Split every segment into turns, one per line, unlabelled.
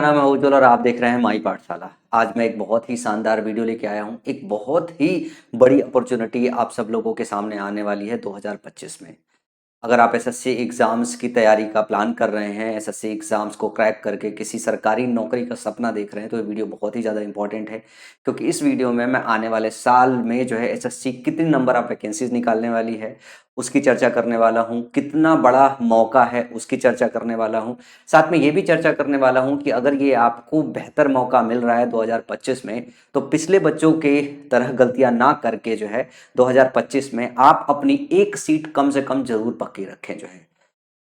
मेरा नाम है उज्ज्वल और आप देख रहे हैं माई पाठशाला। आज मैं एक बहुत ही शानदार वीडियो लेके आया हूँ। एक बहुत ही बड़ी अपॉर्चुनिटी आप सब लोगों के सामने आने वाली है 2025 में। अगर आप एसएससी एग्ज़ाम्स की तैयारी का प्लान कर रहे हैं, एसएससी एग्ज़ाम्स को क्रैक करके किसी सरकारी नौकरी का सपना देख रहे हैं, तो ये वीडियो बहुत ही ज़्यादा इंपॉर्टेंट है। क्योंकि इस वीडियो में मैं आने वाले साल में जो है एसएससी कितनी नंबर ऑफ वैकेंसीज निकालने वाली है उसकी चर्चा करने वाला हूँ। कितना बड़ा मौका है उसकी चर्चा करने वाला हूँ। साथ में ये भी चर्चा करने वाला हूँ कि अगर ये आपको बेहतर मौका मिल रहा है 2025 में, तो पिछले बच्चों के तरह गलतियां ना करके जो है 2025 में आप अपनी एक सीट कम से कम जरूर पक्की रखें जो है।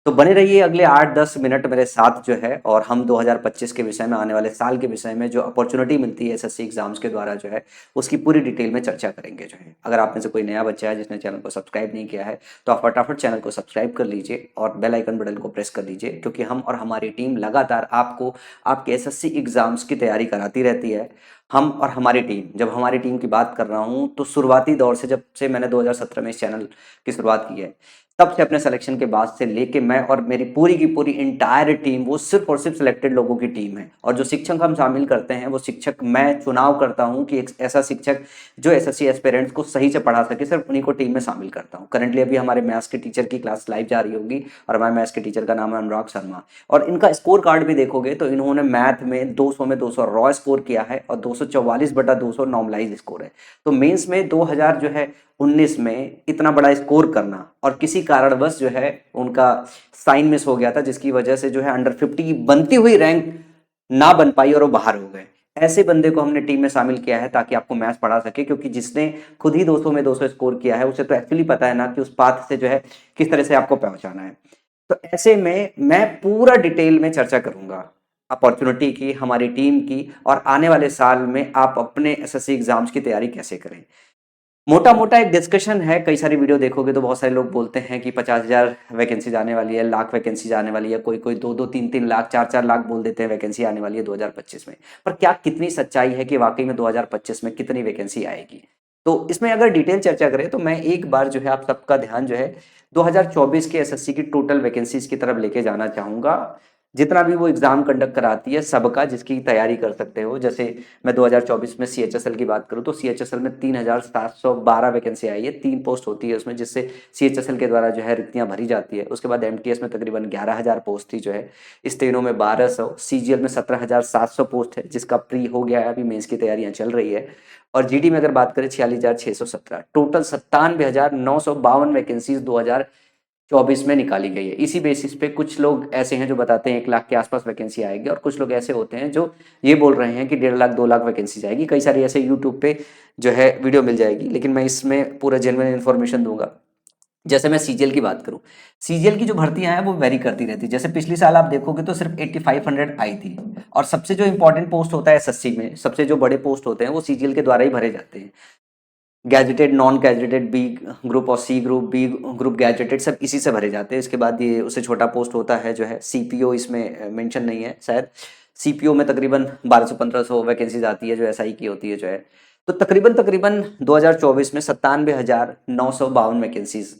तो बने रहिए अगले 8-10 मिनट मेरे साथ जो है, और हम 2025 के विषय में, आने वाले साल के विषय में जो अपॉर्चुनिटी मिलती है एसएससी एग्जाम्स के द्वारा जो है उसकी पूरी डिटेल में चर्चा करेंगे जो है। अगर आप में से कोई नया बच्चा है जिसने चैनल को सब्सक्राइब नहीं किया है, तो आप फटाफट चैनल को सब्सक्राइब कर लीजिए और बेल आइकन बटन को प्रेस कर दीजिए, क्योंकि हम और हमारी टीम लगातार आपको आपके एसएससी एग्जाम्स की तैयारी कराती रहती है। हम और हमारी टीम, जब हमारी टीम की बात कर रहा हूँ तो शुरुआती दौर से, जब से मैंने 2017 में इस चैनल की शुरुआत की है, तब से अपने सिलेक्शन के बाद से लेके मैं और मेरी पूरी की पूरी इंटायर टीम, वो सिर्फ और सिर्फ सिलेक्टेड लोगों की टीम है। और जो शिक्षक हम शामिल करते हैं वो शिक्षक मैं चुनाव करता हूं कि एक ऐसा शिक्षक जो एसएससी एस्पिरेंट्स को सही से पढ़ा सके, सिर्फ उन्हीं को टीम में शामिल करता हूं। करंटली अभी हमारे मैथ्स के टीचर की क्लास लाइव जा रही होगी और हमारे मैथ्स के टीचर का नाम है अनुराग शर्मा। और इनका स्कोर कार्ड भी देखोगे तो इन्होंने मैथ में 200 में 200 रॉ स्कोर किया है और 244/200 नॉर्मलाइज स्कोर है। तो मेंस में 2000 जो है 19 में इतना बड़ा स्कोर करना, और किसी कारणवश जो है उनका साइन मिस हो गया था, जिसकी वजह से जो है अंडर 50 की बनती हुई रैंक ना बन पाई और वो बाहर हो गए। ऐसे बंदे को हमने टीम में शामिल किया है ताकि आपको मैथ्स पढ़ा सके, क्योंकि जिसने खुद ही 200 में 200 स्कोर किया है उसे तो एक्चुअली पता है ना कि उस पाथ से जो है किस तरह से आपको पहुंचाना है। तो ऐसे में मैं पूरा डिटेल में चर्चा करूंगा अपॉर्चुनिटी की, हमारी टीम की, और आने वाले साल में आप अपने एसएससी एग्जाम्स की तैयारी कैसे करें। मोटा मोटा एक डिस्कशन है। कई सारी वीडियो देखोगे तो बहुत सारे लोग बोलते हैं कि 50,000 वैकेंसी जाने वाली है, लाख वैकेंसी जाने वाली है, कोई कोई 2-2 3-3 लाख 4-4 लाख बोल देते हैं वैकेंसी आने वाली है 2025 में। पर क्या कितनी सच्चाई है कि वाकई में 2025 में कितनी वैकेंसी आएगी। तो इसमें अगर डिटेल चर्चा करें तो मैं एक बार जो है आप सबका ध्यान जो है 2024 के एसएससी की टोटल वैकेंसीज की तरफ लेके जाना चाहूंगा। जितना भी वो एग्जाम कंडक्ट कराती है सबका, जिसकी तैयारी कर सकते हो। जैसे मैं 2024 में सीएचएसएल की बात करूं तो सीएचएसएल में 3712 वैकेंसी आई है। 3 पोस्ट होती है उसमें, जिससे सीएचएसएल के द्वारा जो है रिक्तियां भरी जाती है। उसके बाद एमटीएस में तकरीबन 11,000 पोस्ट थी जो है, स्टेनो में 1200, सीजीएल में 17,700 पोस्ट है जिसका प्री हो गया है, अभी मेंस की तैयारियां चल रही है। और जीडी में अगर बात करें 46,617, टोटल 97,952 वैकेंसीज 2024 में निकाली गई है। इसी बेसिस पे कुछ लोग ऐसे हैं जो बताते हैं 1 लाख के आसपास वैकेंसी आएगी, और कुछ लोग ऐसे होते हैं जो ये बोल रहे हैं कि 1.5 लाख 2 लाख वैकेंसी जाएगी। कई सारी ऐसे यूट्यूब पे जो है वीडियो मिल जाएगी, लेकिन मैं इसमें पूरा जेन्युइन इन्फॉर्मेशन दूंगा। जैसे मैं सीजीएल की बात करूं, सीजीएल की जो भर्तियां हैं वो वेरी करती रहती है। जैसे पिछली साल आप देखोगे तो सिर्फ 8500 आई थी। और सबसे जो इंपॉर्टेंट पोस्ट होता है एसएससी में, सबसे जो बड़े पोस्ट होते हैं वो सीजीएल के द्वारा ही भरे जाते हैं। Gazetted, non gazetted, B group और C group, B group gazetted, सब इसी से भरे जाते हैं। इसके बाद ये उससे छोटा पोस्ट होता है जो है सीपीओ, इसमें मेंशन नहीं है शायद। सीपीओ में तकरीबन 1200-1500 वैकेंसीज आती है जो एसआई की होती है जो है। तो तकरीबन तकरीबन 2024 में 97,952 वैकेंसीज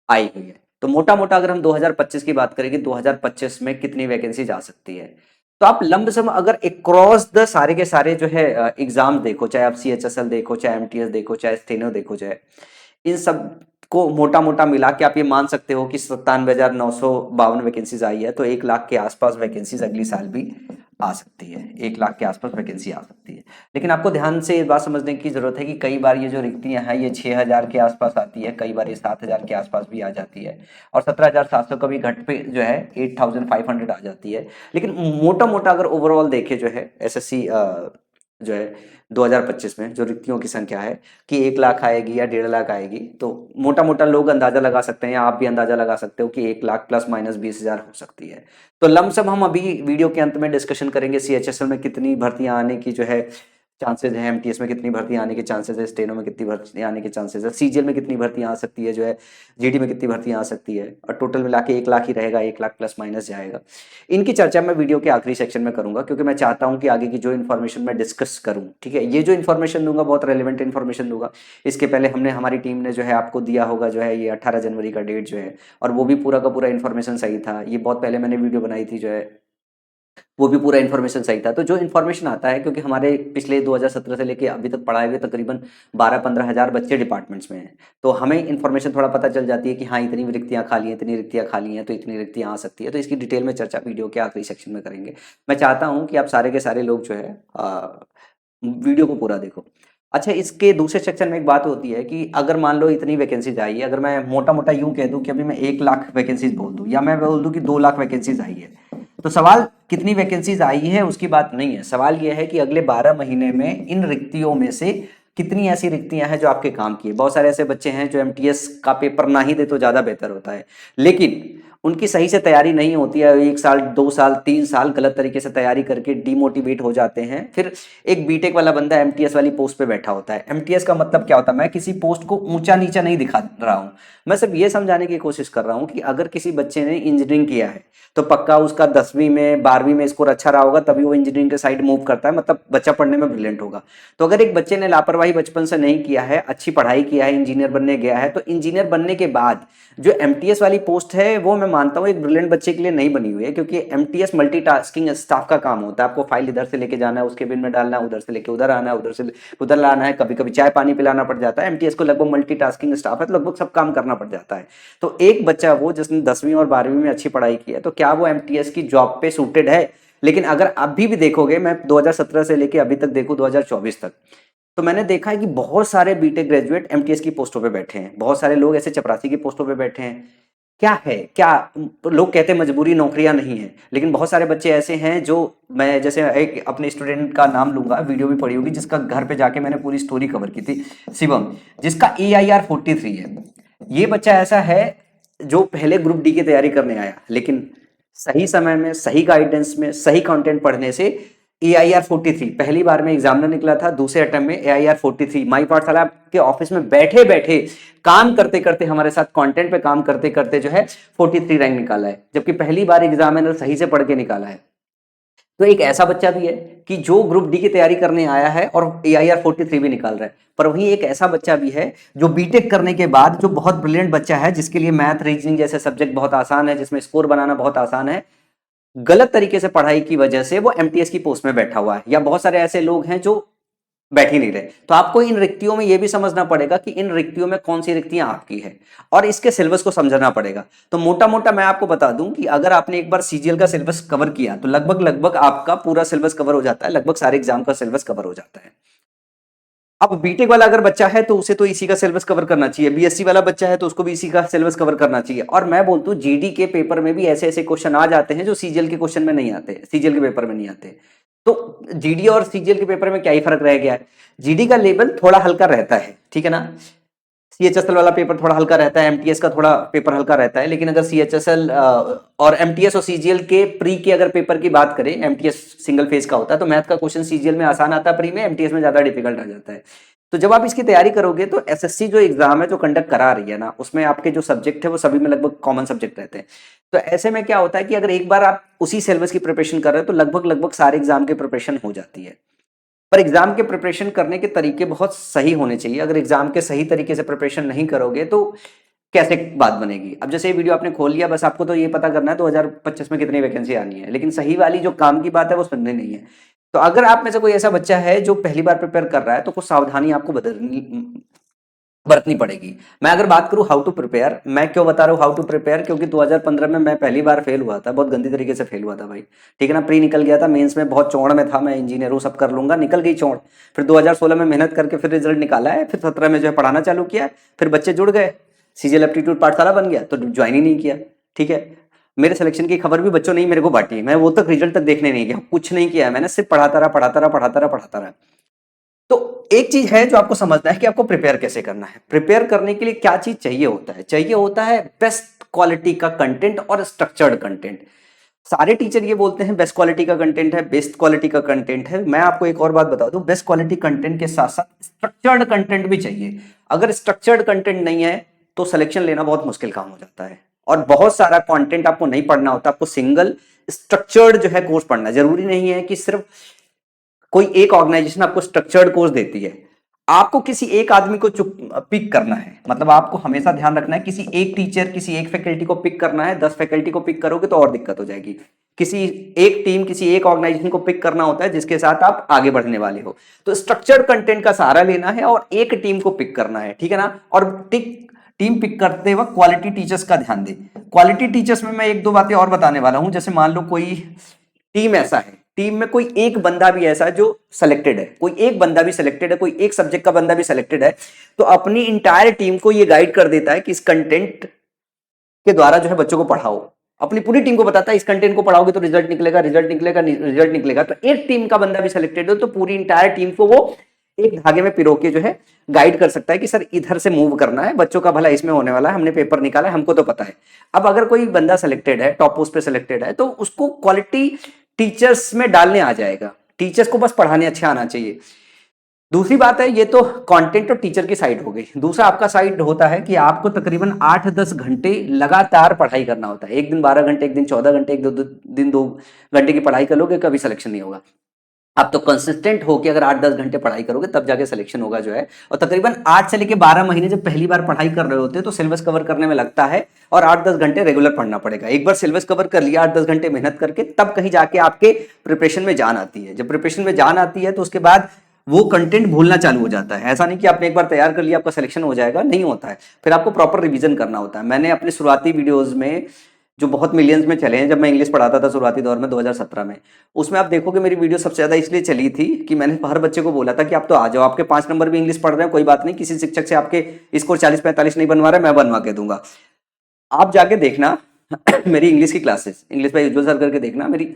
आई हुई है। तो मोटा मोटा अगर हम 2025 की बात करेंगे, 2025 में कितनी वैकेंसी जा सकती है, तो आप लंबसम अगर अक्रॉस द सारे के सारे जो है एग्जाम देखो, चाहे आप सीएचएसएल देखो, चाहे एमटीएस देखो, चाहे स्टेनो देखो, चाहे इन सब को मोटा मोटा मिला के आप ये मान सकते हो कि 97,952 वैकेंसीज आई है। तो 1 लाख के आसपास वैकेंसीज अगली साल भी आ सकती है। 1 लाख के आसपास वैकेंसी आ सकती है। लेकिन आपको ध्यान से ये बात समझने की जरूरत है कि कई बार ये जो रिक्तियां हैं ये 6,000 के आसपास आती है, कई बार ये 7,000 के आसपास भी आ जाती है, और 17,700 कभी घट पे जो है 8,500 आ जाती है। लेकिन मोटा मोटा अगर ओवरऑल देखे जो है एसएससी जो है 2025 में जो रिक्तियों की संख्या है कि 1 लाख आएगी या 1.5 लाख आएगी, तो मोटा मोटा लोग अंदाजा लगा सकते हैं, या आप भी अंदाजा लगा सकते हो कि 1 लाख प्लस माइनस 20,000 हो सकती है। तो लमसम हम अभी वीडियो के अंत में डिस्कशन करेंगे सीएचएसएल में कितनी भर्तियां आने की जो है चांसेस है, एमटीएस में कितनी भर्तियां आने के चांसेस है, स्टेनो में कितनी भर्तियां आने के चांसेस है, सीजीएल में कितनी भर्तियां आ सकती है जो है, जीडी में कितनी भर्तियां आ सकती है, और टोटल मिला के 1 लाख ही रहेगा, 1 लाख प्लस माइनस जाएगा। इनकी चर्चा मैं वीडियो के आखिरी सेक्शन में करूंगा, क्योंकि मैं चाहता हूं कि आगे की जो इन्फॉर्मेशन मैं डिस्कस करूं, ठीक है, ये जो इन्फॉर्मेशन दूंगा बहुत रेलिवेंट इन्फॉर्मेशन दूंगा। इसके पहले हमने, हमारी टीम ने जो है आपको दिया होगा जो है ये 18 जनवरी का डेट जो है, और वो भी पूरा का पूरा इन्फॉर्मेशन सही था। ये बहुत पहले मैंने वीडियो बनाई थी जो है वो भी पूरा इन्फॉर्मेशन सही था। तो जो इन्फॉर्मेशन आता है, क्योंकि हमारे पिछले 2017 से लेके अभी तक पढ़ाए हुए तकरीबन 12-15 हज़ार बच्चे डिपार्टमेंट्स में हैं, तो हमें इन्फॉर्मेशन थोड़ा पता चल जाती है कि हाँ इतनी रिक्तियाँ खाली हैं, इतनी रिक्तियाँ खाली हैं, तो इतनी रिक्तियाँ आ सकती है। तो इसकी डिटेल में चर्चा वीडियो के आखिरी सेक्शन में करेंगे। मैं चाहता हूँ कि आप सारे के सारे लोग जो है वीडियो को पूरा देखो। अच्छा, इसके दूसरे सेक्शन में एक बात होती है कि अगर मान लो इतनी वैकेंसीज आई है, अगर मैं मोटा मोटा यूं कह दूं कि अभी मैं 1 लाख वैकेंसीज बोल दूं, या मैं बोल दूं कि 2 लाख वैकेंसीज आई है, तो सवाल कितनी वैकेंसीज आई है उसकी बात नहीं है। सवाल यह है कि अगले 12 महीने में इन रिक्तियों में से कितनी ऐसी रिक्तियां हैं जो आपके काम की है। बहुत सारे ऐसे बच्चे हैं जो एमटीएस का पेपर ना ही दे तो ज़्यादा बेहतर होता है, लेकिन उनकी सही से तैयारी नहीं होती है। 1 साल 2 साल 3 साल गलत तरीके से तैयारी करके डीमोटिवेट हो जाते हैं। फिर एक बीटेक वाला बंदा एमटीएस वाली पोस्ट पे बैठा होता है। एमटीएस का मतलब क्या होता है? मैं किसी पोस्ट को ऊंचा नीचा नहीं दिखा रहा हूं, मैं सिर्फ ये समझाने की कोशिश कर रहा हूं कि अगर किसी बच्चे ने इंजीनियरिंग किया है तो पक्का उसका 10वीं में 12वीं में स्कोर अच्छा रहा होगा, तभी वो इंजीनियरिंग के साइड मूव करता है, मतलब बच्चा पढ़ने में ब्रिलियंट होगा। तो अगर एक बच्चे ने लापरवाही बचपन से नहीं किया है, अच्छी पढ़ाई किया है, इंजीनियर बनने गया है, तो इंजीनियर बनने के बाद जो एमटीएस वाली पोस्ट है वो मैं मानता हूँ एक ब्रिलियंट बच्चे के लिए नहीं बनी हुई है, क्योंकि एमटीएस मल्टीटास्किंग स्टाफ का काम होता है। आपको फाइल इधर से लेके जाना है, उसके बिन में डालना है, उधर से लेके उधर आना है, उधर से उधर लाना है, कभी कभी चाय पानी पिलाना पड़ जाता है। एमटीएस को लगभग मल्टीटास्किंग स्टाफ है, तो लगभग सब काम करना पड़ जाता है। तो एक बच्चा वो जिसने 10वीं और 12वीं में अच्छी पढ़ाई की है, तो क्या वो एमटीएस की जॉब पे सूटेड है? लेकिन अगर अभी भी देखोगे, मैं 2017 से लेके अभी तक देखूं 2024 तक, तो मैंने देखा है कि बहुत सारे बीटेक ग्रेजुएट एमटीएस की पोस्टों पे बैठे हैं, बहुत सारे लोग ऐसे चपरासी की पोस्टों पे बैठे हैं। क्या है, क्या लोग कहते हैं मजबूरी, नौकरियां नहीं है, लेकिन बहुत सारे बच्चे ऐसे हैं जो, मैं जैसे एक अपने स्टूडेंट का नाम लूंगा, वीडियो भी पड़ी होगी, जिसका घर पे जाके मैंने पूरी स्टोरी कवर की थी, शिवम, जिसका AIR 43 है। ये बच्चा ऐसा है जो पहले ग्रुप डी की तैयारी करने आया, लेकिन सही समय में, सही गाइडेंस में, सही कंटेंट पढ़ने से AIR 43 पहली बार में एग्जाम में निकला था, दूसरे अटेम्प्ट में AIR 43 माई पाठशाला के ऑफिस में बैठे बैठे काम करते करते, हमारे साथ कंटेंट पे काम करते करते जो है 43 रैंक निकाला है, जबकि पहली बार एग्जामिनर सही से पढ़ के निकाला है। तो एक ऐसा बच्चा भी है कि जो ग्रुप डी की तैयारी करने आया है और AIR 43 भी निकाल रहा है। पर वहीं एक ऐसा बच्चा भी है जो बीटेक करने के बाद जो बहुत ब्रिलियंट बच्चा है, जिसके लिए मैथ रीजनिंग जैसे सब्जेक्ट बहुत आसान है, जिसमें स्कोर बनाना बहुत आसान है, गलत तरीके से पढ़ाई की वजह से वो एमटीएस की पोस्ट में बैठा हुआ है। या बहुत सारे ऐसे लोग हैं जो बैठ ही नहीं रहे। तो आपको इन रिक्तियों में यह भी समझना पड़ेगा कि इन रिक्तियों में कौन सी रिक्तियां आपकी है, और इसके सिलेबस को समझना पड़ेगा। तो मोटा मोटा मैं आपको बता दूं कि अगर आपने एक बार सीजीएल का सिलेबस कवर किया तो लगभग लगभग आपका पूरा सिलेबस कवर हो जाता है, लगभग सारे एग्जाम का सिलेबस कवर हो जाता है। अब बीटेक वाला अगर बच्चा है तो उसे तो इसी का सिलेबस कवर करना चाहिए, बीएससी वाला बच्चा है तो उसको भी इसी का सिलेबस कवर करना चाहिए। और मैं बोलता हूँ जीडी के पेपर में भी ऐसे ऐसे क्वेश्चन आ जाते हैं जो सीजीएल के क्वेश्चन में नहीं आते, सीजीएल के पेपर में नहीं आते। तो जीडी और सीजीएल के पेपर में क्या ही फर्क रह गया है? जीडी का लेवल थोड़ा हल्का रहता है, ठीक है ना, सीएचएसएल वाला पेपर थोड़ा हल्का रहता है, एमटीएस का थोड़ा पेपर हल्का रहता है। लेकिन अगर सीएचएसएल और एमटीएस और सीजीएल के प्री के अगर पेपर की बात करें, एमटीएस सिंगल फेज का होता है, तो मैथ का क्वेश्चन सीजीएल में आसान आता है प्री में, एमटीएस में ज्यादा डिफिकल्ट आ जाता है। तो जब आप इसकी तैयारी करोगे तो एसएससी जो एग्जाम है जो कंडक्ट करा रही है ना, उसमें आपके जो सब्जेक्ट है वो सभी में लगभग कॉमन सब्जेक्ट रहते हैं। तो ऐसे में क्या होता है कि अगर एक बार आप उसी सिलेबस की प्रिपरेशन कर रहे हो तो लगभग लगभग सारे एग्जाम की प्रिपरेशन हो जाती है। पर एग्जाम के प्रिपरेशन करने के तरीके बहुत सही होने चाहिए। अगर एग्जाम के सही तरीके से प्रिपरेशन नहीं करोगे तो कैसे बात बनेगी? अब जैसे ये वीडियो आपने खोल लिया, बस आपको तो ये पता करना है 2025 में कितनी वैकेंसी आनी है, लेकिन सही वाली जो काम की बात है वो सुननी नहीं है। तो अगर आप में से कोई ऐसा बच्चा है जो पहली बार प्रिपेयर कर रहा है तो कुछ सावधानी आपको बरतनी पड़ेगी। मैं अगर बात करूं हाउ टू प्रिपेयर, मैं क्यों बता रहा हूं हाउ टू प्रिपेयर, क्योंकि 2015 में मैं पहली बार फेल हुआ था, बहुत गंदी तरीके से फेल हुआ था भाई, ठीक है ना। प्री निकल गया था, मेंस में बहुत चौड़ में था, मैं इंजीनियर हूं, सब कर लूंगा, निकल गई चौड़। फिर 2016 में मेहनत करके फिर रिजल्ट निकाला है, फिर 17 में जो है पढ़ाना चालू किया, फिर बच्चे जुड़ गए, सीजीएल एप्टीट्यूड पाठशाला बन गया, तो ज्वाइन ही नहीं किया, ठीक है। मेरे सिलेक्शन की खबर भी बच्चों ने ही मेरे को बांटी, मैं वो तक रिजल्ट तक देखने नहीं गया, कुछ नहीं किया मैंने, सिर्फ पढ़ाता रहा पढ़ाता रहा पढ़ाता रहा पढ़ाता रहा। तो एक चीज है जो आपको समझना है कि आपको प्रिपेयर कैसे करना है। प्रिपेयर करने के लिए क्या चीज चाहिए होता है? चाहिए होता है बेस्ट क्वालिटी का कंटेंट और स्ट्रक्चर्ड कंटेंट। सारे टीचर ये बोलते हैं बेस्ट क्वालिटी का कंटेंट है, बेस्ट क्वालिटी का कंटेंट है। मैं आपको एक और बात बता दूं, बेस्ट क्वालिटी कंटेंट के साथ साथ स्ट्रक्चर्ड कंटेंट भी चाहिए। अगर स्ट्रक्चर्ड कंटेंट नहीं है तो सिलेक्शन लेना बहुत मुश्किल काम हो जाता है, और बहुत सारा कंटेंट आपको नहीं पढ़ना होता, आपको सिंगल स्ट्रक्चर्ड जो है कोर्स पढ़ना। जरूरी नहीं है कि सिर्फ कोई एक ऑर्गेनाइजेशन आपको स्ट्रक्चर्ड कोर्स देती है, आपको किसी एक आदमी को पिक करना है। मतलब आपको हमेशा ध्यान रखना है किसी एक टीचर, किसी एक फैकल्टी को पिक करना है। 10 फैकल्टी को पिक करोगे तो और दिक्कत हो जाएगी, किसी एक टीम, किसी एक ऑर्गेनाइजेशन को पिक करना होता है जिसके साथ आप आगे बढ़ने वाले हो। तो स्ट्रक्चर्ड कंटेंट का सहारा लेना है और एक टीम को पिक करना है, ठीक है ना। और टीम पिक करते वक्त क्वालिटी टीचर्स का ध्यान दें। क्वालिटी टीचर्स में मैं एक दो बातें और बताने वाला हूं। जैसे मान लो कोई टीम ऐसा है, टीम में कोई एक बंदा भी ऐसा है जो सिलेक्टेड है, कोई एक बंदा भी सिलेक्टेड है, कोई एक सब्जेक्ट का बंदा भी सिलेक्टेड है, तो अपनी इंटायर टीम को ये गाइड कर देता है कि इस कंटेंट के द्वारा जो है बच्चों को पढ़ाओ। अपनी पूरी टीम को बताता है इस कंटेंट को पढ़ाओगे तो रिजल्ट निकलेगा, रिजल्ट निकलेगा, रिजल्ट निकलेगा। तो एक टीम का बंदा भी सिलेक्टेड हो तो पूरी इंटायर टीम को वो एक धागे में पिरो के जो है गाइड कर सकता है कि सर इधर से मूव करना है, बच्चों का भला इसमें होने वाला है, हमने पेपर निकाला है, हमको तो पता है। अब अगर कोई बंदा सिलेक्टेड है, टॉप पोस्ट पे सिलेक्टेड है, तो उसको क्वालिटी टीचर्स में डालने आ जाएगा। टीचर्स को बस पढ़ाने अच्छा आना चाहिए। दूसरी बात है, ये तो कंटेंट और टीचर की साइड हो गई। दूसरा आपका साइड होता है कि आपको तकरीबन 8-10 घंटे लगातार पढ़ाई करना होता है। एक दिन 12 घंटे, एक दिन 14 घंटे, एक दिन 2 घंटे की पढ़ाई कर लोगे कभी सिलेक्शन नहीं होगा। आप तो कंसिस्टेंट हो कि अगर 8-10 घंटे पढ़ाई करोगे तब जाके सिलेक्शन होगा जो है। और तकरीबन 8 से लेके 12 महीने जब पहली बार पढ़ाई कर रहे होते हैं तो सिलेबस कवर करने में लगता है और 8-10 घंटे रेगुलर पढ़ना पड़ेगा। एक बार सिलेबस कवर कर लिया 8-10 घंटे मेहनत करके, तब कहीं जाके आपके प्रिपरेशन में जान आती है। जब प्रिपरेशन में जान आती है तो उसके बाद वो कंटेंट भूलना चालू हो जाता है। ऐसा नहीं कि आपने एक बार तैयार कर लिया आपका सिलेक्शन हो जाएगा, नहीं होता है। फिर आपको प्रॉपर रिवीजन करना होता है। मैंने अपने शुरुआती वीडियोस में जो बहुत मिलियंस में चले हैं, जब मैं इंग्लिश पढ़ाता था शुरुआती दौर में 2017 में, उसमें आप देखोगे मेरी वीडियो सबसे ज्यादा इसलिए चली थी कि मैंने हर बच्चे को बोला था कि आप तो आ जाओ, आपके 5 नंबर भी इंग्लिश पढ़ रहे हैं कोई बात नहीं, किसी शिक्षक से आपके स्कोर 40-45 नहीं बनवा रहा है, मैं बनवा के दूंगा। आप जाके देखना मेरी इंग्लिश की classes, English by Ujjwal sir करके देखना, मेरी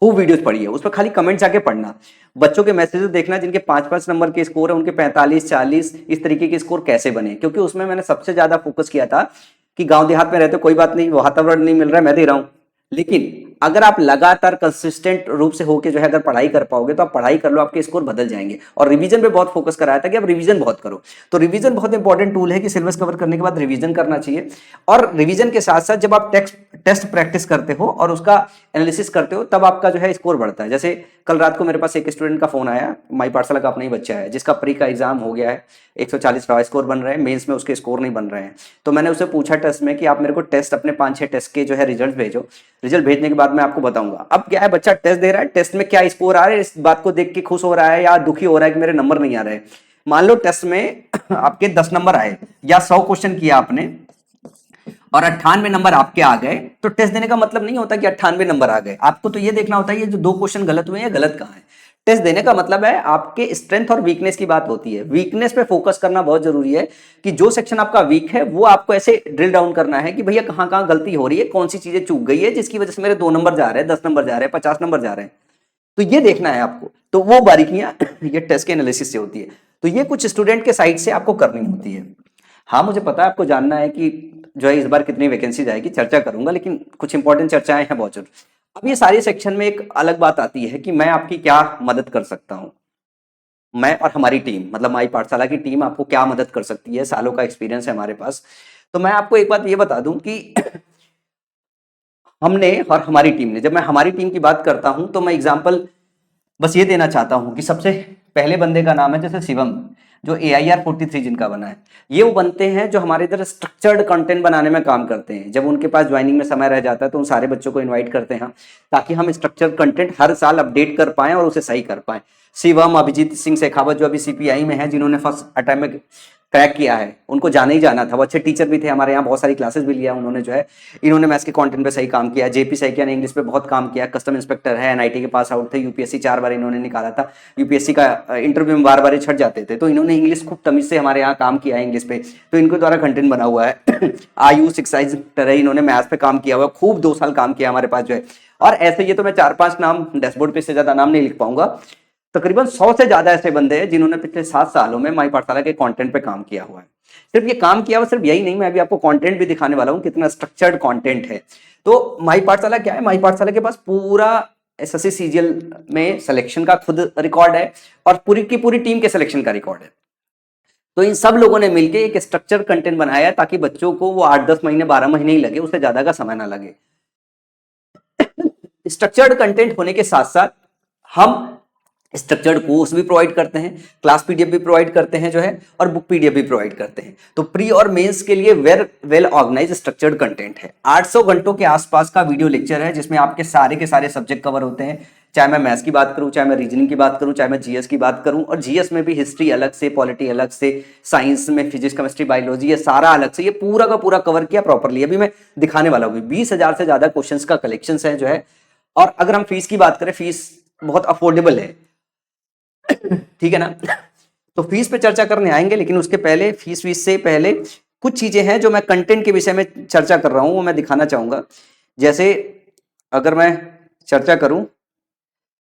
खूब वीडियोस पढ़ी है, उस पर खाली कमेंट जाके पढ़ना। बच्चों के मैसेजेस देखना जिनके 5-5 नंबर के स्कोर है, उनके 45-40 इस तरीके के स्कोर कैसे बने। क्योंकि उसमें मैंने सबसे ज्यादा फोकस किया था कि गांव देहात में रहते कोई बात नहीं, वातावरण नहीं मिल रहा है, मैं दे रहा हूं, लेकिन अगर आप लगातार कंसिस्टेंट रूप से होके जो है अगर पढ़ाई कर पाओगे तो आप पढ़ाई कर लो, आपके स्कोर बदल जाएंगे। और रिवीजन पे बहुत फोकस कराया था कि आप रिवीजन बहुत करो। तो रिवीजन बहुत इंपॉर्टेंट टूल है कि सिलेबस कवर करने के बाद रिवीजन करना चाहिए। और रिवीजन के साथ साथ जब आप टेस्ट प्रैक्टिस करते हो और उसका एनालिसिस करते हो तब आपका जो है स्कोर बढ़ता है। जैसे कल रात को मेरे पास एक स्टूडेंट का फोन आया, माई पाठशाला का अपना ही बच्चा है, जिसका प्री का एग्जाम हो गया है, 140 रॉ स्कोर बन रहे हैं, मेंस में उसके स्कोर नहीं बन रहे हैं। तो मैंने उससे पूछा टेस्ट में कि आप मेरे को टेस्ट अपने 5-6 टेस्ट के जो है रिजल्ट भेजो, रिजल्ट भेजने के बाद मैं आपको बताऊंगा। अब क्या है, बच्चा टेस्ट दे रहा है, टेस्ट में क्या स्कोर आ रहा है इस बात को देख के खुश हो रहा है या दुखी हो रहा है कि मेरे नंबर नहीं आ रहे। मान लो टेस्ट में आपके 10 नंबर आए या 100 क्वेश्चन किया आपने और 98 नंबर आपके आ गए, तो टेस्ट देने का मतलब नहीं होता कि 98 नंबर आ गए। आपको तो ये देखना होता है ये जो 2 क्वेश्चन गलत हुए हैं गलत कहाँ है। टेस्ट देने का मतलब है आपके स्ट्रेंथ और वीकनेस की बात होती है। वीकनेस पे फोकस करना बहुत जरूरी है कि जो सेक्शन आपका वीक है वो आपको ऐसे ड्रिल डाउन करना है कि भैया कहाँ कहाँ गलती हो रही है, कौन सी चीजें चूक गई है जिसकी वजह से मेरे 2 नंबर जा रहे हैं, 10 नंबर जा रहे हैं, 50 नंबर जा रहे हैं। तो ये देखना है आपको। तो वो बारीकियां ये टेस्ट के एनालिसिस से होती है। तो ये कुछ स्टूडेंट के साइड से आपको करनी होती है। हाँ मुझे पता है आपको जानना है कि जो है इस बार कितनी वैकेंसी जाएगी, चर्चा करूंगा, लेकिन कुछ इंपॉर्टेंट चर्चाएं हैं बहुत जरूर। अब ये सारे सेक्शन में एक अलग बात आती है कि मैं आपकी क्या मदद कर सकता हूं। मैं और हमारी टीम, मतलब माई पाठशाला की टीम आपको क्या मदद कर सकती है, सालों का एक्सपीरियंस है हमारे पास। तो मैं आपको एक बात ये बता दूं कि हमने और हमारी टीम ने, जब मैं हमारी टीम की बात करता हूं तो मैं एग्जांपल बस ये देना चाहता हूं कि सबसे पहले बंदे का नाम है जैसे शिवम, जो AIR 43 जिनका बना है। ये वो बनते हैं जो हमारे इधर स्ट्रक्चर्ड कंटेंट बनाने में काम करते हैं। जब उनके पास ज्वाइनिंग में समय रह जाता है तो उन सारे बच्चों को इनवाइट करते हैं ताकि हम स्ट्रक्चर्ड कंटेंट हर साल अपडेट कर पाएं और उसे सही कर पाएं। शिवम, अभिजीत सिंह शेखावत जो अभी CPI में है, जिन्होंने फर्स्ट अटेम्प्ट में क्रैक किया है, उनको जाना ही जाना था। वो अच्छे टीचर भी थे, हमारे यहाँ बहुत सारी क्लासेस भी लिया उन्होंने जो है। इन्होंने मैथ्स के कंटेंट पे सही काम किया। JP सैकिया ने इंग्लिश पे बहुत काम किया, कस्टम इंस्पेक्टर है, NIT के पास आउट थे, UPSC 4 बार इन्होंने निकाला था, UPSC का इंटरव्यू में बार बार छट जाते थे। तो इन्होंने इंग्लिश खूब तमीज से हमारे यहाँ काम किया है इंग्लिश पे, तो इनके द्वारा कंटेंट बना हुआ है। आयुष एक्साइज है, इन्होंने मैथ्स पे काम किया हुआ, खूब 2 साल काम किया हमारे पास जो है। और ऐसे ये तो मैं 4-5 नाम डैशबोर्ड पे से ज्यादा नाम नहीं लिख पाऊंगा, तकरीबन 100 से ज्यादा ऐसे बंदे हैं जिन्होंने पिछले 7 सालों में माई पाठशाला के कंटेंट पे काम किया हुआ है। सिर्फ ये काम किया हुआ सिर्फ यही नहीं, मैं अभी आपको कंटेंट भी दिखाने वाला हूं, कितना स्ट्रक्चर्ड कंटेंट है। तो माई पाठशाला क्या है, माई पाठशाला के पास पूरा SSC CGL में सिलेक्शन का खुद रिकॉर्ड है और पूरी की पूरी टीम के सिलेक्शन का रिकॉर्ड है। तो इन सब लोगों ने मिलकर एक स्ट्रक्चर कंटेंट बनाया है ताकि बच्चों को वो 8-10 महीने 12 महीने ही लगे, उससे ज्यादा का समय ना लगे। स्ट्रक्चर्ड कंटेंट होने के साथ साथ हम स्ट्रक्चर्ड कोर्स भी प्रोवाइड करते हैं, क्लास पीडीएफ भी प्रोवाइड करते हैं जो है, और बुक पीडीएफ भी प्रोवाइड करते हैं। तो प्री और मेंस के लिए वेल ऑर्गेनाइज स्ट्रक्चर्ड कंटेंट है। 800 घंटों के आसपास का वीडियो लेक्चर है जिसमें आपके सारे के सारे सब्जेक्ट कवर होते हैं, चाहे मैं मैथ्स की बात करूं, चाहे मैं रीजनिंग की बात करूं, चाहे मैं जीएस की बात करूं। और जीएस में भी हिस्ट्री अलग से, पॉलिटी अलग से, साइंस में फिजिक्स केमिस्ट्री बायोलॉजी, ये सारा अलग से, ये पूरा का पूरा कवर किया प्रॉपरली। अभी मैं दिखाने वाला हूँ 20,000 से ज्यादा क्वेश्चन का कलेक्शन है जो है। और अगर हम फीस की बात करें, फीस बहुत अफोर्डेबल है, ठीक है ना। तो फीस पे चर्चा करने आएंगे, लेकिन उसके पहले फीस से पहले कुछ चीजें हैं जो मैं कंटेंट के विषय में चर्चा कर रहा हूं, वो मैं दिखाना चाहूंगा। जैसे अगर मैं चर्चा करूं,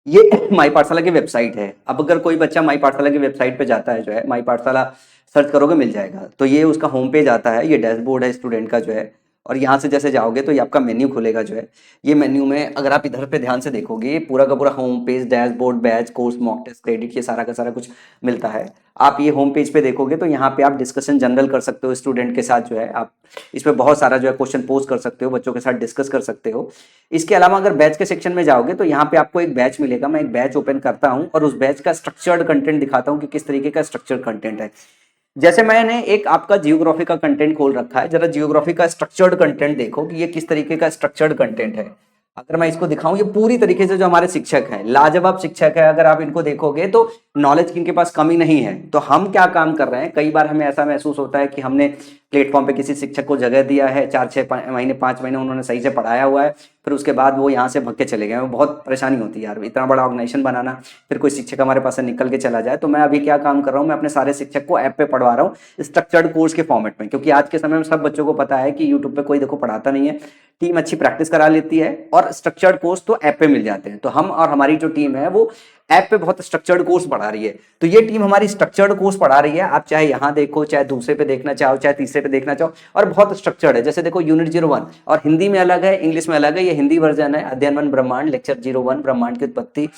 ये माई पाठशाला की वेबसाइट है। अब अगर कोई बच्चा माई पाठशाला की वेबसाइट पे जाता है जो है, माई पाठशाला सर्च करोगे मिल जाएगा, तो ये उसका होम पेज आता है, ये डैशबोर्ड है स्टूडेंट का जो है। और यहाँ से जैसे जाओगे तो ये आपका मेन्यू खुलेगा जो है। ये मेन्यू में अगर आप इधर पे ध्यान से देखोगे, ये पूरा का पूरा home page, dashboard, batch, course, mock test, credit, ये सारा का सारा कुछ मिलता है। आप ये होम पेज पे देखोगे तो यहाँ पे आप डिस्कशन जनरल कर सकते हो स्टूडेंट के साथ जो है। आप इस पे बहुत सारा जो है क्वेश्चन पोज कर सकते हो, बच्चों के साथ डिस्कस कर सकते हो। इसके अलावा अगर बैच के सेक्शन में जाओगे तो यहाँ पे आपको एक बैच मिलेगा। मैं एक बैच ओपन करता हूँ और उस बैच का स्ट्रक्चर्ड कंटेंट दिखाता हूँ कि किस तरीके का स्ट्रक्चर्ड कंटेंट है। जैसे मैंने एक आपका जियोग्राफी का कंटेंट खोल रखा है, जरा जियोग्राफी का स्ट्रक्चर्ड कंटेंट देखो कि ये किस तरीके का स्ट्रक्चर्ड कंटेंट है। अगर मैं इसको दिखाऊं, ये पूरी तरीके से जो हमारे शिक्षक हैं, लाजवाब शिक्षक है, अगर आप इनको देखोगे तो नॉलेज की इनके पास कमी नहीं है। तो हम क्या काम कर रहे हैं, कई बार हमें ऐसा महसूस होता है कि हमने प्लेटफॉर्म पे किसी शिक्षक को जगह दिया है, 4-6 महीने 5 महीने उन्होंने सही से पढ़ाया हुआ है, फिर उसके बाद वो यहाँ से भग के चले गए, वो बहुत परेशानी होती है यार, इतना बड़ा ऑर्गेनाइजेशन बनाना, फिर कोई शिक्षक हमारे पास से निकल के चला जाए। तो मैं अभी क्या काम कर रहा हूँ, मैं अपने सारे शिक्षक को ऐप पे पढ़वा रहा हूँ स्ट्रक्चर्ड कोर्स के फॉर्मेट में, क्योंकि आज के समय में सब बच्चों को पता है कि यूट्यूब पे कोई देखो पढ़ाता नहीं है, टीम अच्छी प्रैक्टिस करा लेती है, और स्ट्रक्चर्ड कोर्स तो ऐप पे मिल जाते हैं। तो हम और हमारी जो टीम है वो ऐप पे बहुत स्ट्रक्चर्ड कोर्स पढ़ा रही है। तो ये टीम हमारी स्ट्रक्चर्ड कोर्स पढ़ा रही है। आप चाहे यहाँ देखो, चाहे दूसरे पे देखना चाहो, चाहे तीसरे पे देखना चाहो, और बहुत स्ट्रक्चर्ड है। जैसे देखो यूनिट 01, और हिंदी में अलग है, इंग्लिश में अलग है। ये हिंदी वर्जन है, अध्ययन 1 ब्रह्मांड, लेक्चर 01 ब्रह्मांड की उत्पत्ति,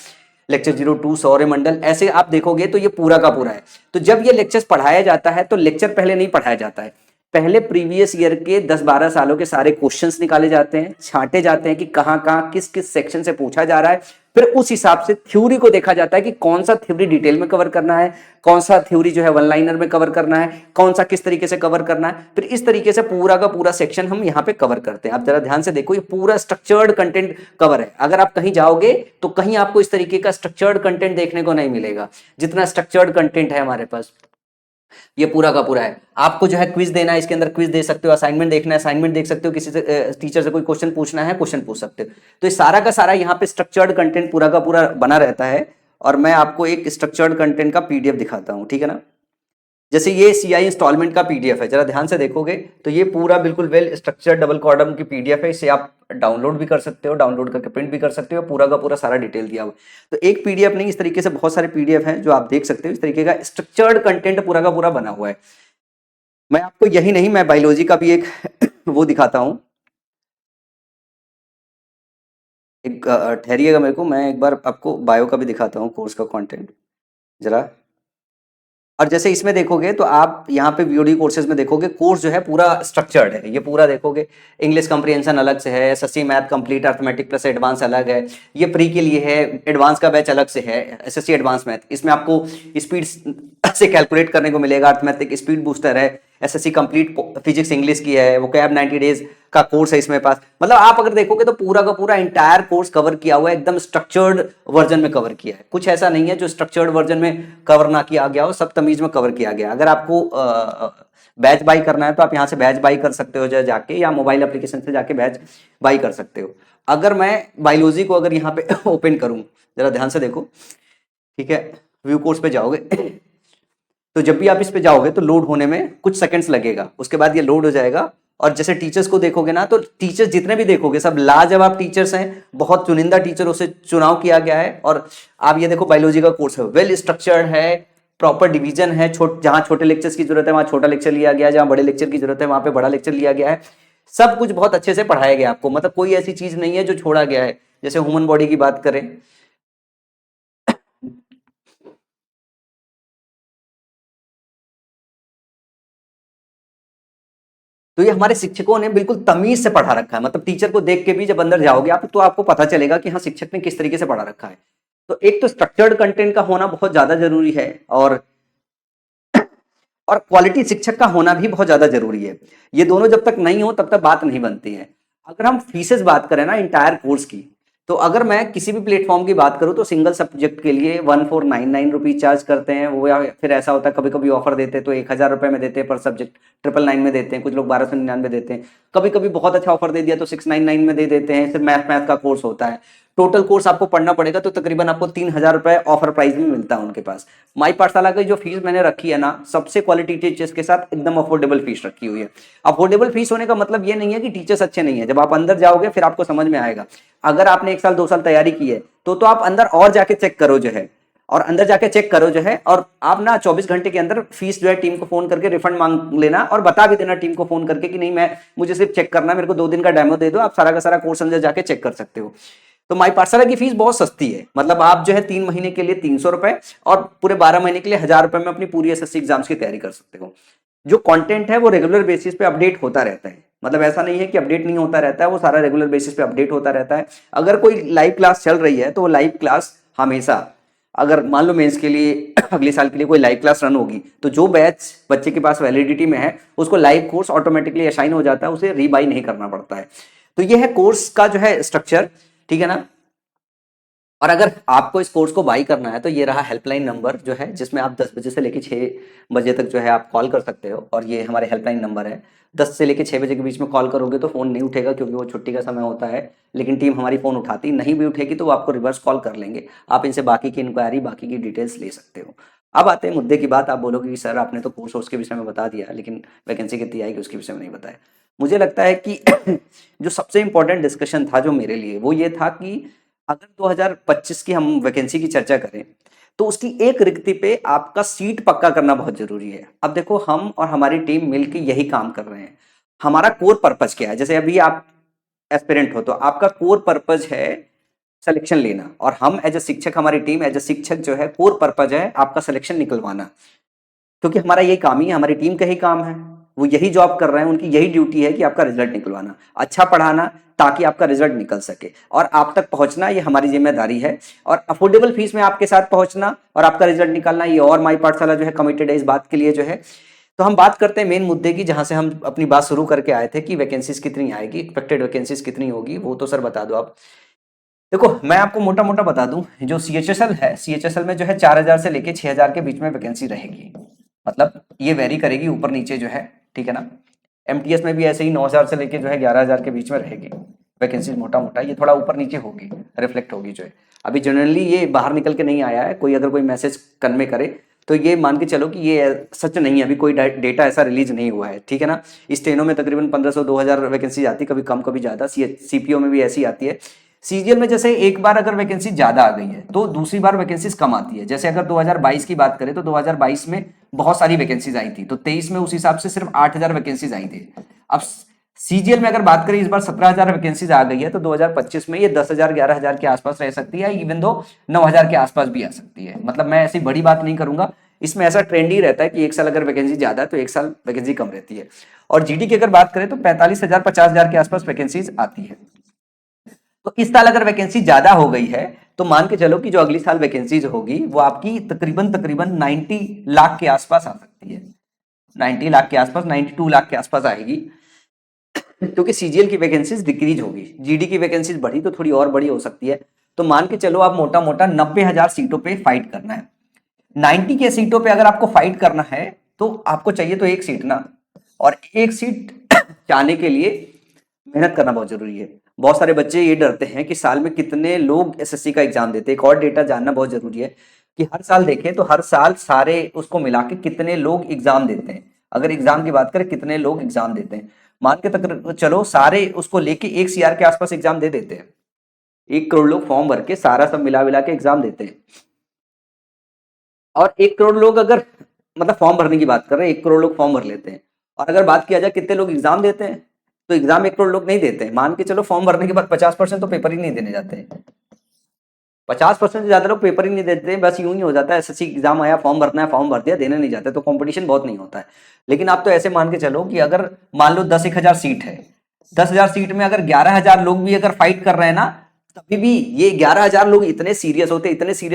लेक्चर 02 सौरमंडल। ऐसे आप देखोगे तो ये पूरा का पूरा है। तो जब ये लेक्चर्स पढ़ाया जाता है तो लेक्चर पहले नहीं पढ़ाया जाता है, पहले प्रीवियस ईयर के 10-12 सालों के सारे क्वेश्चंस निकाले जाते हैं, छांटे जाते हैं कि कहां कहां किस किस सेक्शन से पूछा जा रहा है। फिर उस हिसाब से थ्योरी को देखा जाता है कि कौन सा थ्योरी डिटेल में कवर करना है, कौन सा थ्योरी जो है वन लाइनर में कवर करना है, कौन सा किस तरीके से कवर करना है। फिर इस तरीके से पूरा का पूरा सेक्शन हम यहाँ पे कवर करते हैं। आप जरा ध्यान से देखो, ये पूरा स्ट्रक्चर्ड कंटेंट कवर है। अगर आप कहीं जाओगे तो कहीं आपको इस तरीके का स्ट्रक्चर्ड कंटेंट देखने को नहीं मिलेगा जितना स्ट्रक्चर्ड कंटेंट है हमारे पास। ये पूरा का पूरा है। आपको जो है क्विज देना है, इसके अंदर क्विज दे सकते हो, असाइनमेंट देखना है असाइनमेंट देख सकते हो, किसी से टीचर से कोई क्वेश्चन पूछना है क्वेश्चन पूछ सकते हो। तो ये सारा का सारा यहाँ पे स्ट्रक्चर्ड कंटेंट पूरा का पूरा बना रहता है। और मैं आपको एक स्ट्रक्चर्ड कंटेंट का पीडीएफ दिखाता हूँ, ठीक है ना। जैसे ये सीआई इंस्टॉलमेंट का पीडीएफ है, जरा ध्यान से देखोगे तो ये पूरा बिल्कुल वेल स्ट्रक्चर्ड डबल कॉलम की पीडीएफ है। इसे आप डाउनलोड भी कर सकते हो, डाउनलोड करके प्रिंट भी कर सकते हो, पूरा का पूरा सारा डिटेल दिया हुआ। तो एक पीडीएफ नहीं, इस तरीके से बहुत सारे पीडीएफ हैं जो आप देख सकते हो। इस तरीके का स्ट्रक्चर्ड कंटेंट पूरा का पूरा बना हुआ है। मैं आपको यही नहीं, मैं बायोलॉजी का भी एक वो दिखाता हूं। एक ठहरिएगा मेरे को, मैं एक बार आपको बायो का भी दिखाता हूँ कोर्स का कंटेंट जरा। और जैसे इसमें देखोगे तो आप यहाँ पे वीओडी कोर्सेज में देखोगे कोर्स जो है पूरा स्ट्रक्चर्ड है। ये पूरा देखोगे, इंग्लिश कॉम्प्रिहेंशन अलग से है, SSC math complete arithmetic plus advance अलग है, ये प्री के लिए है, एडवांस का बैच अलग से है, एसएससी एडवांस मैथ। इसमें आपको स्पीड से कैलकुलेट करने को मिलेगा, अर्थमेटिक स्पीड बूस्टर है, एसएससी कंप्लीट फिजिक्स इंग्लिश की है, वो कैब 90 डेज का कोर्स है इसमें पास। मतलब आप अगर देखोगे तो पूरा का पूरा इंटायर कोर्स कवर किया हुआ है, एकदम स्ट्रक्चर्ड वर्जन में कवर किया है। कुछ ऐसा नहीं है जो स्ट्रक्चर्ड वर्जन में कवर ना किया गया हो, सब तमीज में कवर किया गया। अगर आपको बैच बाई करना है तो आप यहाँ से बैच बाई कर सकते हो जाके, या मोबाइल एप्लीकेशन से जाके बैच बाई कर सकते हो। अगर मैं बायोलॉजी को अगर यहाँ पे ओपन करूँ, जरा ध्यान से देखो, ठीक है, व्यू कोर्स पे जाओगे तो जब भी आप इस पे जाओगे तो लोड होने में कुछ सेकंड्स लगेगा, उसके बाद ये लोड हो जाएगा। और जैसे टीचर्स को देखोगे ना, तो टीचर्स जितने भी देखोगे सब लाजवाब टीचर्स हैं, बहुत चुनिंदा टीचरों से चुनाव किया गया है। और आप ये देखो बायोलॉजी का कोर्स है, वेल स्ट्रक्चर्ड है, प्रॉपर डिवीजन है, जहां छोटे लेक्चर्स की जरूरत है वहां छोटा लेक्चर लिया गया है, जहां बड़े लेक्चर की जरूरत है वहां पे बड़ा लेक्चर लिया गया है। सब कुछ बहुत अच्छे से पढ़ाया गया आपको, मतलब कोई ऐसी चीज नहीं है जो छोड़ा गया है। जैसे ह्यूमन बॉडी की बात करें, तो ये हमारे शिक्षकों ने बिल्कुल तमीज से पढ़ा रखा है। मतलब टीचर को देख के भी जब अंदर जाओगे आप तो आपको पता चलेगा कि हाँ शिक्षक ने किस तरीके से पढ़ा रखा है। तो एक तो स्ट्रक्चर्ड कंटेंट का होना बहुत ज्यादा जरूरी है, और क्वालिटी शिक्षक का होना भी बहुत ज्यादा जरूरी है। ये दोनों जब तक नहीं हो तब तक बात नहीं बनती है। अगर हम फीसेस बात करें ना इंटायर कोर्स की, तो अगर मैं किसी भी प्लेटफॉर्म की बात करूं तो सिंगल सब्जेक्ट के लिए 1499 रुपीज चार्ज करते हैं वो, या फिर ऐसा होता है कभी कभी ऑफर देते हैं तो 1000 रुपए में देते हैं पर सब्जेक्ट, 999 में देते हैं, कुछ लोग 1299 देते हैं, कभी कभी बहुत अच्छा ऑफर दे दिया तो 699 में दे देते हैं। सिर्फ मैथ का कोर्स होता है। टोटल कोर्स आपको पढ़ना पड़ेगा तो तकरीबन आपको 3000 रुपए ऑफर प्राइस में मिलता है उनके पास। माई पाठशाला की जो फीस मैंने रखी है ना, सबसे क्वालिटी टीचर्स के साथ एकदम अफोर्डेबल फीस रखी हुई है। अफोर्डेबल फीस होने का मतलब ये नहीं है कि टीचर्स अच्छे नहीं है, जब आप अंदर जाओगे फिर आपको समझ में आएगा। अगर आपने 1 साल 2 साल तैयारी की है तो आप अंदर और जाके चेक करो जो है, और अंदर जाके चेक करो जो है, और आप ना 24 घंटे के अंदर फीस जो है टीम को फोन करके रिफंड मांग लेना, और बता भी देना टीम को फोन करके कि नहीं, मुझे सिर्फ चेक करना है, मेरे को 2 दिन का डेमो दे दो, आप सारा का सारा कोर्स अंदर जाके चेक कर सकते हो। तो माई पाठशाला की फीस बहुत सस्ती है, मतलब आप जो है 3 महीने के लिए 300 रुपए और पूरे 12 महीने के लिए 1000 रुपए में अपनी पूरी एसएससी एग्जाम्स की तैयारी कर सकते हो। जो कंटेंट है वो रेगुलर बेसिस पे अपडेट होता रहता है, मतलब ऐसा नहीं है कि अपडेट नहीं होता रहता है, वो सारा रेगुलर बेसिस पे अपडेट होता रहता है। अगर कोई लाइव क्लास चल रही है तो वो लाइव क्लास हमेशा, अगर मान लो मेंस के लिए अगले साल के लिए कोई लाइव क्लास रन होगी तो जो बैच बच्चे के पास वैलिडिटी में है उसको लाइव कोर्स ऑटोमेटिकली असाइन हो जाता है, उसे रीबाई नहीं करना पड़ता है। तो ये है कोर्स का जो है स्ट्रक्चर, ठीक है ना। और अगर आपको इस कोर्स को बाई करना है तो ये रहा हेल्पलाइन नंबर जो है, जिसमें आप 10 बजे से लेकर 6 बजे तक जो है आप कॉल कर सकते हो, और ये हमारे हेल्पलाइन नंबर है। 10 से लेकर 6 बजे के बीच में कॉल करोगे तो फ़ोन नहीं उठेगा क्योंकि वो छुट्टी का समय होता है, लेकिन टीम हमारी फ़ोन उठाती नहीं भी उठेगी तो वो आपको रिवर्स कॉल कर लेंगे। आप इनसे बाकी की इंक्वायरी, बाकी की डिटेल्स ले सकते हो। अब आते हैं मुद्दे की बात। आप बोलोगे कि सर आपने तो कोर्स के विषय में बता दिया लेकिन वैकेंसी कितनी आएगी उसके विषय में नहीं बताया। मुझे लगता है कि जो सबसे इंपॉर्टेंट डिस्कशन था जो मेरे लिए वो ये था कि अगर 2025 की हम वैकेंसी की चर्चा करें तो उसकी एक रिक्ति पे आपका सीट पक्का करना बहुत जरूरी है। अब देखो, हम और हमारी टीम मिलकर यही काम कर रहे हैं। हमारा कोर पर्पज क्या है? जैसे अभी आप एस्पिरेंट हो तो आपका कोर पर्पज है सिलेक्शन लेना, और हम एज ए शिक्षक, हमारी टीम एज ए शिक्षक जो है, कोर पर्पज है आपका सिलेक्शन निकलवाना, क्योंकि हमारा यही काम ही है, हमारी टीम का ही काम है, वो यही जॉब कर रहे हैं, उनकी यही ड्यूटी है कि आपका रिजल्ट निकलवाना, अच्छा पढ़ाना ताकि आपका रिजल्ट निकल सके, और आप तक पहुंचना ये हमारी जिम्मेदारी है। और अफोर्डेबल फीस में आपके साथ पहुंचना और आपका रिजल्ट निकालना, ये और माई पाठशाला जो है कमिटेड है इस बात के लिए जो है। तो हम बात करते हैं मेन मुद्दे की, जहां से हम अपनी बात शुरू करके आए थे कि वैकेंसीज कितनी आएगी, एक्सपेक्टेड वैकेंसीज कितनी होगी, वो तो सर बता दो आप। देखो, मैं आपको मोटा मोटा बता दूं, जो सीएचएसएल है, सीएचएसएल में जो है 4000 से लेके 6000 के बीच में वैकेंसी रहेगी, मतलब ये वेरी करेगी ऊपर नीचे जो है, ठीक है ना। एमटीएस में भी ऐसे ही 9000 से लेके जो है 11000 के बीच में रहेगी वैकेंसी, मोटा मोटा ये थोड़ा ऊपर नीचे होगी, रिफ्लेक्ट होगी जो है। अभी जनरली ये बाहर निकल के नहीं आया है, कोई अगर कोई मैसेज कन्वे करे तो ये मान के चलो कि ये सच नहीं है, अभी कोई डेटा ऐसा रिलीज नहीं हुआ है, ठीक है ना। स्टेनो में तकरीबन 1500-2000 वैकेंसी आती है, कभी कम कभी ज्यादा। सीपीओ में भी ऐसी आती है। सीजीएल में जैसे एक बार अगर वैकेंसी ज्यादा आ गई है तो दूसरी बार वैकेंसीज कम आती है। जैसे अगर 2022 की बात करें तो 2022 में बहुत सारी वैकेंसीज आई थी, तो 23 में उस हिसाब से सिर्फ 8000 वैकेंसीज आई थी। अब सीजीएल में अगर बात करें इस बार 17000 वैकेंसीज आ गई है, तो 2025 में ये 10000 11000 के आसपास रह सकती है, इवन दो 9000 के आसपास भी आ सकती है। मतलब मैं ऐसी बड़ी बात नहीं करूंगा, इसमें ऐसा ट्रेंड ही रहता है कि एक साल अगर वैकेंसी ज्यादा है तो एक साल वैकेंसी कम रहती है। और जीडी की अगर बात करें तो 45000 50000 के आसपास वैकेंसीज आती है। तो इस साल अगर वैकेंसी ज्यादा हो गई है तो मान के चलो कि जो अगली साल वैकेंसीज होगी वो आपकी तकरीबन 90 लाख के आसपास आ सकती है, 90 लाख के आसपास, 92 लाख के आसपास आएगी, क्योंकि सीजीएल की वैकेंसीज डिक्रीज होगी। जीडी की वैकेंसीज बढ़ी तो थोड़ी और बड़ी हो सकती है। तो मान के चलो आप मोटा मोटा 90,000 सीटों पे फाइट करना है। 90 के सीटों पे अगर आपको फाइट करना है तो आपको चाहिए तो एक सीट ना, और एक सीट चाहने के लिए मेहनत करना बहुत जरूरी है। बहुत सारे बच्चे ये डरते हैं कि साल में कितने लोग एसएससी का एग्जाम देते हैं। एक और डेटा जानना बहुत जरूरी है कि हर साल देखें तो हर साल सारे उसको मिला के कितने लोग एग्जाम देते हैं। अगर एग्जाम की बात करें कितने लोग एग्जाम देते हैं, मान के तक चलो सारे उसको लेके 1 CR के आसपास एग्जाम दे देते हैं। 1 करोड़ लोग फॉर्म भर के सारा सब मिला मिला के एग्जाम देते हैं, और 1 करोड़ लोग अगर, मतलब फॉर्म भरने की बात कर रहे हैं, 1 करोड़ लोग फॉर्म भर लेते हैं। और अगर बात किया जाए कितने लोग एग्जाम देते हैं, तो एग्जाम 1 करोड़ लोग नहीं देते हैं। मान के चलो फॉर्म भरने के बाद 50% तो पेपर ही नहीं देने जाते हैं। 50% से ज्यादा लोग पेपर ही नहीं देते, बस यूं ही हो जाता है, एसएससी एग्जाम आया, फॉर्म भरना है, फॉर्म भर दिया, देने नहीं जाते, तो कंपटीशन बहुत नहीं होता है। लेकिन आप तो ऐसे मान के चलो कि अगर मान लो 10-1000 सीट है, 10,000 सीट में अगर 11,000 लोग भी अगर फाइट कर रहे हैं ना, तभी भी ये 11,000 लोग इतने सीरियस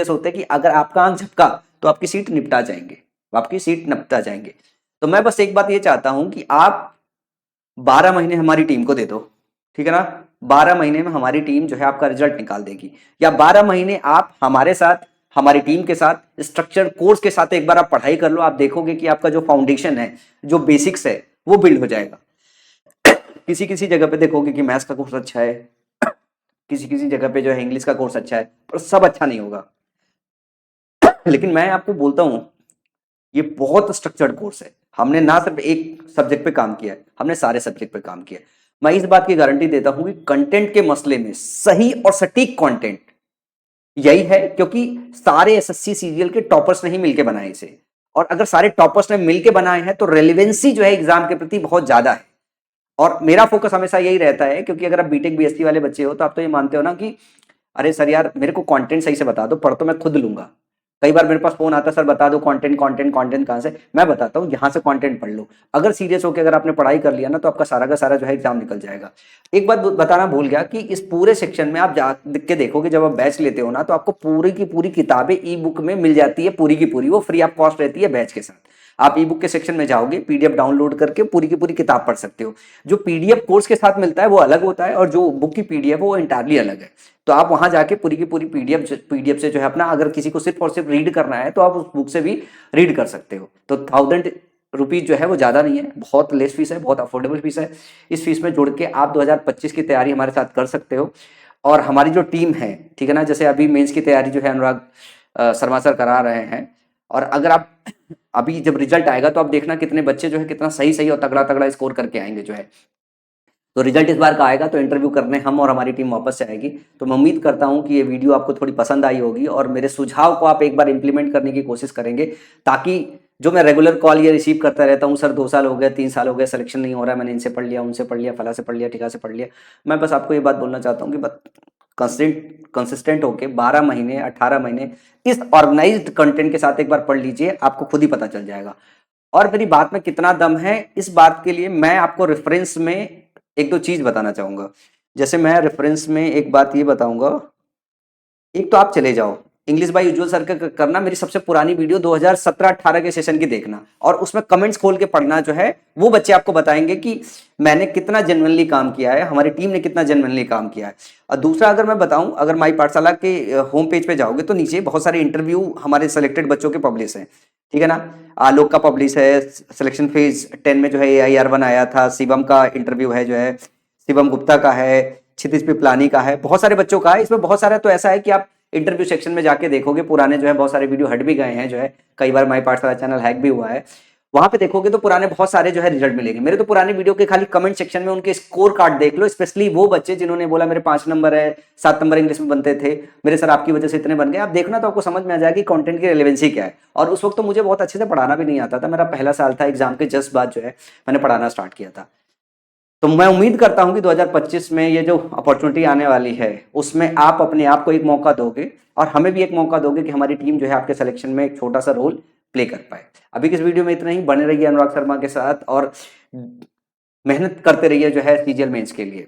होते कि अगर आपका आंख झपका तो आपकी सीट निपटा जाएंगे, आपकी सीट निपटा जाएंगे। तो मैं बस एक बात ये चाहता हूं कि आप 12 महीने हमारी टीम को दे दो, ठीक है ना। 12 महीने में हमारी टीम जो है आपका रिजल्ट निकाल देगी, या 12 महीने आप हमारे साथ, हमारी टीम के साथ स्ट्रक्चर कोर्स के साथ एक बार आप पढ़ाई कर लो, आप देखोगे कि आपका जो फाउंडेशन है, जो बेसिक्स है, वो बिल्ड हो जाएगा। किसी किसी जगह पे देखोगे कि मैथ्स का कोर्स अच्छा है, किसी किसी जगह पे जो है इंग्लिश का कोर्स अच्छा है, पर सब अच्छा नहीं होगा। लेकिन मैं आपको बोलता हूं ये बहुत स्ट्रक्चर्ड कोर्स है। हमने ना सिर्फ एक सब्जेक्ट पे काम किया है, हमने सारे सब्जेक्ट पे काम किया है। मैं इस बात की गारंटी देता हूं कि कंटेंट के मसले में सही और सटीक कंटेंट यही है, क्योंकि सारे एसएससी सीरियल के टॉपर्स ने ही मिलकर बनाए इसे। और अगर सारे टॉपर्स ने मिलकर बनाए हैं तो रेलिवेंसी जो है एग्जाम के प्रति बहुत ज्यादा है। और मेरा फोकस हमेशा यही रहता है, क्योंकि अगर आप बीटेक बीएससी वाले बच्चे हो तो आप तो ये मानते हो ना कि अरे सर यार मेरे को कंटेंट सही से बता दो, पढ़ तो मैं खुद लूंगा। कई बार मेरे पास फोन आता है, सर बता दो कंटेंट कंटेंट कंटेंट कहाँ से। मैं बताता हूँ यहाँ से कंटेंट पढ़ लो। अगर सीरियस होकर अगर आपने पढ़ाई कर लिया ना तो आपका सारा का सारा जो है एग्जाम निकल जाएगा। एक बात बताना भूल गया कि इस पूरे सेक्शन में आप जा के देखोगे, जब आप बैच लेते हो ना तो आपको पूरी की पूरी किताबें ई बुक में मिल जाती है, पूरी की पूरी, वो फ्री ऑफ कॉस्ट रहती है बैच के साथ। आप ई बुक के सेक्शन में जाओगे, पीडीएफ डाउनलोड करके पूरी की पूरी किताब पढ़ सकते हो। जो पीडीएफ कोर्स के साथ मिलता है वो अलग होता है, और जो बुक की पीडीएफ वो इंटायरली अलग है। तो आप वहां जाके पूरी की पूरी पीडीएफ से जो है अपना, अगर किसी को सिर्फ और सिर्फ रीड करना है तो आप उस बुक से भी रीड कर सकते हो। तो 1000 रुपीज जो है वो ज़्यादा नहीं है, बहुत लेस फीस है, बहुत अफोर्डेबल फीस है। इस फीस में जुड़ के आप 2025 की तैयारी हमारे साथ कर सकते हो। और हमारी जो टीम है, ठीक है ना, जैसे अभी मेंस की तैयारी जो है अनुराग शर्मा सर करा रहे हैं। और अगर आप अभी जब रिजल्ट आएगा तो आप देखना कितने बच्चे जो है कितना सही सही और तगड़ा तगड़ा स्कोर करके आएंगे जो है। तो रिजल्ट इस बार का आएगा तो इंटरव्यू करने हम और हमारी टीम वापस से आएगी। तो मैं उम्मीद करता हूं कि ये वीडियो आपको थोड़ी पसंद आई होगी और मेरे सुझाव को आप एक बार इंप्लीमेंट करने की कोशिश करेंगे, ताकि जो मैं रेगुलर कॉल ये रिसीव करता रहता हूँ, सर 2 साल हो गए, 3 साल हो गए, सिलेक्शन नहीं हो रहा है, मैंने इनसे पढ़ लिया, उनसे पढ़ लिया, फला से पढ़ लिया, ठिका से पढ़ लिया। मैं बस आपको ये बात बोलना चाहता हूँ कि बस कंसिस्टेंट होके 12 महीने 18 महीने इस ऑर्गेनाइज्ड कंटेंट के साथ एक बार पढ़ लीजिए, आपको खुद ही पता चल जाएगा। और मेरी बात में कितना दम है, इस बात के लिए मैं आपको रेफरेंस में एक दो चीज बताना चाहूंगा। जैसे मैं रेफरेंस में एक बात ये बताऊंगा, एक तो आप चले जाओ इंग्लिश बाय यूजुअल सर का करना, मेरी सबसे पुरानी वीडियो 2017-18 के सेशन की देखना, और उसमें कमेंट्स खोल के पढ़ना। जो है वो बच्चे आपको बताएंगे कि मैंने कितना जेन्युइनली काम किया है, हमारी टीम ने कितना जेन्युइनली काम किया है। और दूसरा अगर मैं बताऊं, अगर माई पाठशाला के होम पेज पे जाओगे तो नीचे बहुत सारे इंटरव्यू हमारे सिलेक्टेड बच्चों के पब्लिश हैं, ठीक है ना। आलोक का पब्लिश है, सिलेक्शन फेज 10 में जो है AIR1 आया था, शिवम का इंटरव्यू है, जो है शिवम गुप्ता का है, क्षितिज पिपलानी का है, बहुत सारे बच्चों का है। इसमें बहुत सारा तो ऐसा है कि आप इंटरव्यू सेक्शन में जाके देखोगे, पुराने जो है बहुत सारे वीडियो हट भी गए हैं, जो है कई बार माई पाठशाला चैनल हैक भी हुआ है, वहां पे देखोगे तो पुराने बहुत सारे जो है रिजल्ट मिलेंगे। मेरे तो पुराने वीडियो के खाली कमेंट सेक्शन में उनके स्कोर कार्ड देख लो, स्पेशली वो बच्चे जिन्होंने बोला मेरे 5 नंबर है, 7 नंबर इंग्लिश में बनते थे, मेरे सर आपकी वजह से इतने बन गए। आप देखना तो आपको समझ में आ जाएगी कंटेंट की रेलेवेंसी क्या है। और उस वक्त तो मुझे बहुत अच्छे से पढ़ाना भी नहीं आता था, मेरा पहला साल था, एग्जाम के जस्ट बाद जो है मैंने पढ़ाना स्टार्ट किया था। तो मैं उम्मीद करता हूं कि 2025 में ये जो अपॉर्चुनिटी आने वाली है उसमें आप अपने आप को एक मौका दोगे, और हमें भी एक मौका दोगे कि हमारी टीम जो है आपके सिलेक्शन में एक छोटा सा रोल प्ले कर पाए। अभी किस वीडियो में इतना ही, बने रहिए अनुराग शर्मा के साथ और मेहनत करते रहिए जो है सीजीएल मेंस के लिए।